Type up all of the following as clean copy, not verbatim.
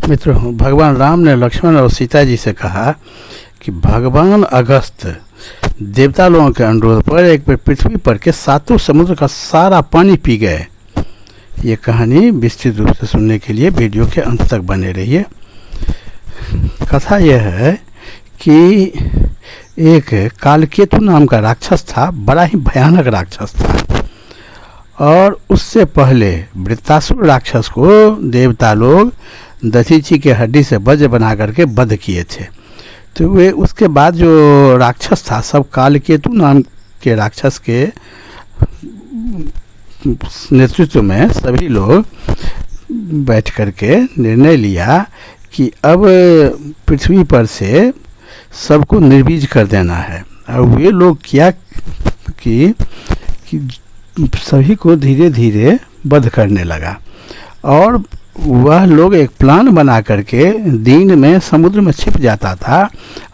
मित्रों, भगवान राम ने लक्ष्मण और सीता जी से कहा कि भगवान अगस्त देवता लोगों के अनुरोध पर एक बार पृथ्वी पर के सातों समुद्र का सारा पानी पी गए। ये कहानी विस्तृत रूप से सुनने के लिए वीडियो के अंत तक बने रहिए। कथा यह है कि एक कालकेतु नाम का राक्षस था, बड़ा ही भयानक राक्षस था। और उससे पहले वृत्तासुर राक्षस को देवता लोग दधीची के हड्डी से वज्र बना करके वध किए थे। तो वे उसके बाद जो राक्षस था, सब कालकेतु नाम के राक्षस के नेतृत्व में सभी लोग बैठ करके निर्णय लिया कि अब पृथ्वी पर से सबको निर्बीज कर देना है। और वे लोग क्या कि सभी को धीरे धीरे वध करने लगा। और वह लोग एक प्लान बना करके दिन में समुद्र में छिप जाता था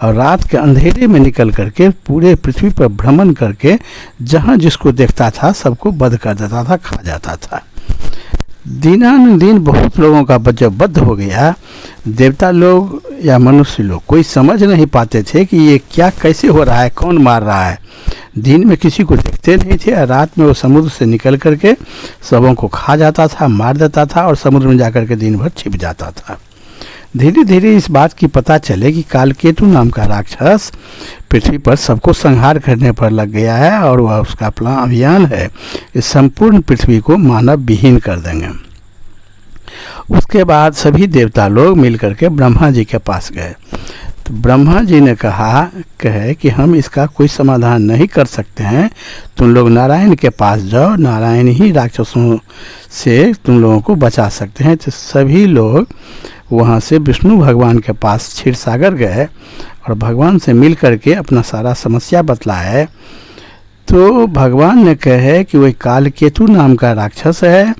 और रात के अंधेरे में निकल करके पूरे पृथ्वी पर भ्रमण करके जहाँ जिसको देखता था सबको वध कर देता था, खा जाता था। दिनानुदिन बहुत लोगों का जब वध हो गया, देवता लोग या मनुष्य लोग कोई समझ नहीं पाते थे कि ये क्या कैसे हो रहा है, कौन मार रहा है। दिन में किसी को देखते नहीं थे और रात में वो समुद्र से निकल करके सबों को खा जाता था, मार देता था और समुद्र में जाकर के दिन भर छिप जाता था। धीरे धीरे इस बात की पता चले कि कालकेतु नाम का राक्षस पृथ्वी पर सबको संहार करने पर लग गया है और वह उसका प्लान अभियान है इस संपूर्ण पृथ्वी को मानव विहीन कर देंगे। उसके बाद सभी देवता लोग मिलकर के ब्रह्मा जी के पास गए। तो ब्रह्मा जी ने कहे कि हम इसका कोई समाधान नहीं कर सकते हैं, तुम लोग नारायण के पास जाओ, नारायण ही राक्षसों से तुम लोगों को बचा सकते हैं। तो सभी लोग वहाँ से विष्णु भगवान के पास क्षीर सागर गए और भगवान से मिल करके अपना सारा समस्या बतलाए। तो भगवान ने कहे कि वही कालकेतु नाम का राक्षस है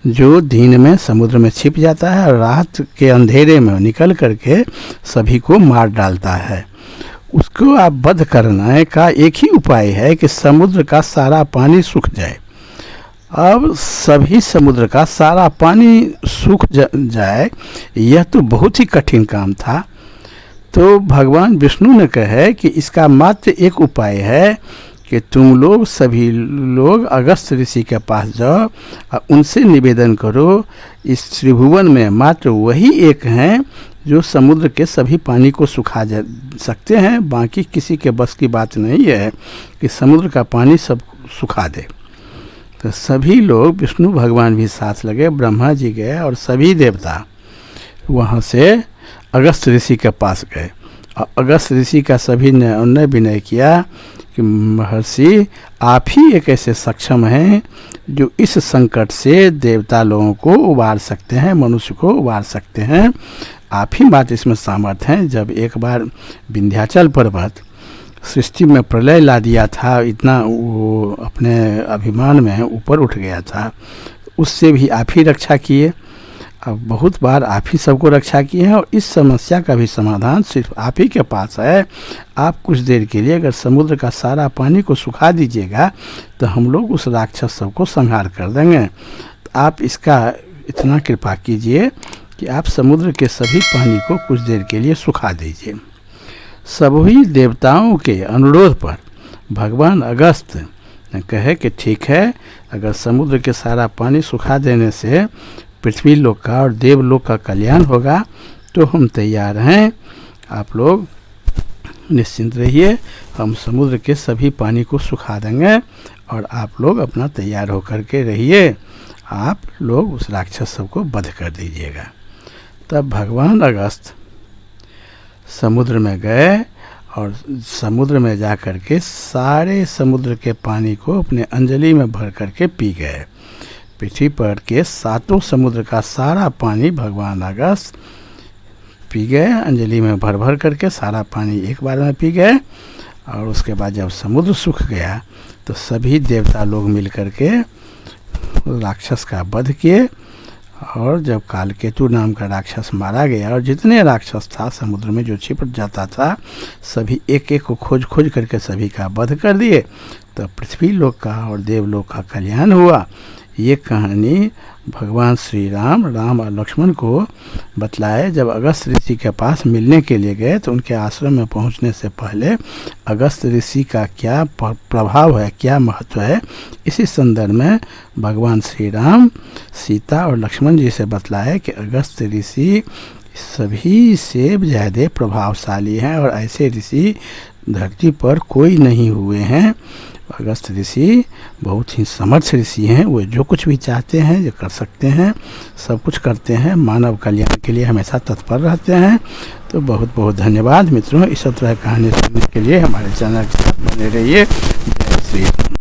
जो दिन में समुद्र में छिप जाता है और रात के अंधेरे में निकल करके सभी को मार डालता है। उसको आप वध करने का एक ही उपाय है कि समुद्र का सारा पानी सूख जाए। अब सभी समुद्र का सारा पानी सूख जाए, यह तो बहुत ही कठिन काम था। तो भगवान विष्णु ने कहे कि इसका मात्र एक उपाय है कि तुम लोग सभी लोग अगस्त ऋषि के पास जाओ और उनसे निवेदन करो। इस त्रिभुवन में मात्र वही एक हैं जो समुद्र के सभी पानी को सुखा सकते हैं, बाकी किसी के बस की बात नहीं है कि समुद्र का पानी सब सुखा दे। तो सभी लोग, विष्णु भगवान भी साथ लगे, ब्रह्मा जी गए और सभी देवता वहाँ से अगस्त ऋषि के पास गए। और अगस्त ऋषि का सभी ने उन्हें विनय किया कि महर्षि, आप ही एक ऐसे सक्षम हैं जो इस संकट से देवता लोगों को उबार सकते हैं, मनुष्य को उबार सकते हैं। आप ही बात इसमें सामर्थ हैं। जब एक बार विंध्याचल पर्वत सृष्टि में प्रलय ला दिया था, इतना वो अपने अभिमान में ऊपर उठ गया था, उससे भी आप ही रक्षा किए। अब बहुत बार आप ही सबको रक्षा किए हैं और इस समस्या का भी समाधान सिर्फ आप ही के पास है। आप कुछ देर के लिए अगर समुद्र का सारा पानी को सुखा दीजिएगा तो हम लोग उस राक्षस सबको संहार कर देंगे। तो आप इसका इतना कृपा कीजिए कि आप समुद्र के सभी पानी को कुछ देर के लिए सुखा दीजिए। सभी देवताओं के अनुरोध पर भगवान अगस्त ने कहे कि ठीक है, अगर समुद्र के सारा पानी सुखा देने से पृथ्वी लोक का और देवलोक का कल्याण होगा तो हम तैयार हैं। आप लोग निश्चिंत रहिए, हम समुद्र के सभी पानी को सुखा देंगे और आप लोग अपना तैयार होकर के रहिए। आप लोग उस राक्षस सबको वध कर दीजिएगा। तब भगवान अगस्त समुद्र में गए और समुद्र में जा कर के सारे समुद्र के पानी को अपने अंजलि में भर करके पी गए। पृथ्वी पर के सातों समुद्र का सारा पानी भगवान अगस्त पी गए, अंजलि में भर भर करके सारा पानी एक बार में पी गए। और उसके बाद जब समुद्र सूख गया तो सभी देवता लोग मिल करके राक्षस का वध किए। और जब कालकेतु नाम का राक्षस मारा गया और जितने राक्षस था समुद्र में जो छिप जाता था, सभी एक एक को खोज खोज करके सभी का वध कर दिए। तो पृथ्वी लोक का और देवलोक का कल्याण हुआ। ये कहानी भगवान श्री राम और लक्ष्मण को बतलाए। जब अगस्त ऋषि के पास मिलने के लिए गए तो उनके आश्रम में पहुंचने से पहले अगस्त ऋषि का क्या प्रभाव है, क्या महत्व है, इसी संदर्भ में भगवान श्री राम सीता और लक्ष्मण जी से बतलाए कि अगस्त ऋषि सभी से ज़्यादा प्रभावशाली हैं और ऐसे ऋषि धरती पर कोई नहीं हुए हैं। अगस्त ऋषि बहुत ही समर्थ ऋषि हैं, वो जो कुछ भी चाहते हैं जो कर सकते हैं, सब कुछ करते हैं, मानव कल्याण के लिए हमेशा तत्पर रहते हैं। तो बहुत बहुत धन्यवाद मित्रों, इस तरह कहानी सुनने के लिए हमारे चैनल के साथ बने रहिए। जय श्री राम।